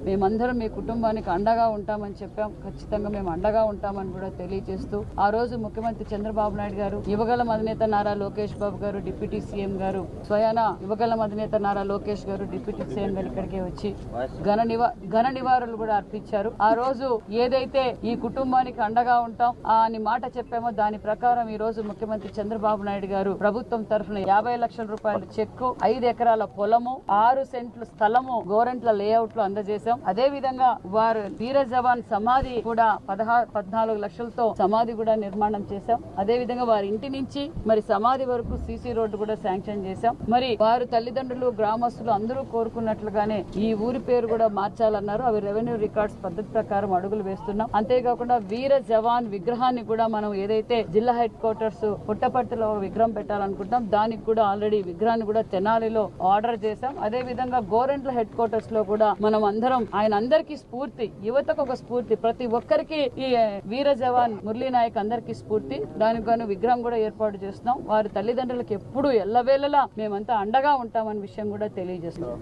మేమందరం మీ కుటుంబానికి అండగా ఉంటామని చెప్పాం. ఖచ్చితంగా మేము అండగా ఉంటామని కూడా తెలియజేస్తూ ఆ రోజు ముఖ్యమంత్రి చంద్రబాబు నాయుడు గారు, యువగళం అధినేత నారా లోకేష్ బాబు గారు, డిప్యూటీ సీఎం గారు, స్వయాన యువగళం అధినేత నారా లోకేష్ గారు, డిప్యూటీ సీఎం గారు ఇక్కడికి వచ్చి ఘన నివారణలు కూడా అర్పించారు. ఆ రోజు ఏదైతే ఈ కుటుంబానికి అండగా ఉంటాం అని మాట చెప్పామో దాని ప్రకారం ఈ రోజు ముఖ్యమంత్రి చంద్రబాబు నాయుడు గారు ప్రభుత్వం తరఫున 50 లక్షల రూపాయల చెక్కు, 5 ఎకరాల పొలము, 6 సెంట్లు స్థలము గోరెంట్ల లేఅవుట్ లో అందజేశాం. అదే విధంగా వారు వీర జవాన్ సమాధి కూడా 14 లక్షలతో సమాధి కూడా నిర్మాణం చేశాం. అదే విధంగా వారి ఇంటి నుంచి మరి సమాధి వరకు సీసీ రోడ్డు కూడా శాంక్షన్ చేశాం. మరి వారు తల్లిదండ్రులు, గ్రామస్తులు అందరూ కోరుకున్నట్లుగానే ఈ ఊరి పేరు కూడా మార్చాలన్నారు. అవి రెవెన్యూ రికార్డ్స్ పద్ధతి ప్రకారం అడుగులు వేస్తున్నాం. అంతేకాకుండా వీర జవాన్ విగ్రహాన్ని కూడా మనం ఏదైతే జిల్లా హెడ్ క్వార్టర్స్ పుట్టపర్తిలో విగ్రహం పెట్టాలనుకుంటాం దానికి కూడా ఆల్రెడీ విగ్రహాన్ని కూడా తెనాలిలో ఆర్డర్ చేశాం. అదే విధంగా గోరెంట్ల హెడ్ క్వార్టర్స్ లో కూడా మనం అందరం ఆయన అందరికీ స్ఫూర్తి, యువతకు ఒక స్ఫూర్తి, ప్రతి ఒక్కరికి ఈ వీర జవాన్ మురళీ నాయక్ అందరికీ స్ఫూర్తి. దానికి గాను విగ్రహం కూడా ఏర్పాటు చేస్తున్నాం. వారి తల్లిదండ్రులకు ఎప్పుడు ఎల్లవేళలా మేమంతా అండగా ఉంటామన్న విషయం కూడా తెలియజేస్తున్నాం.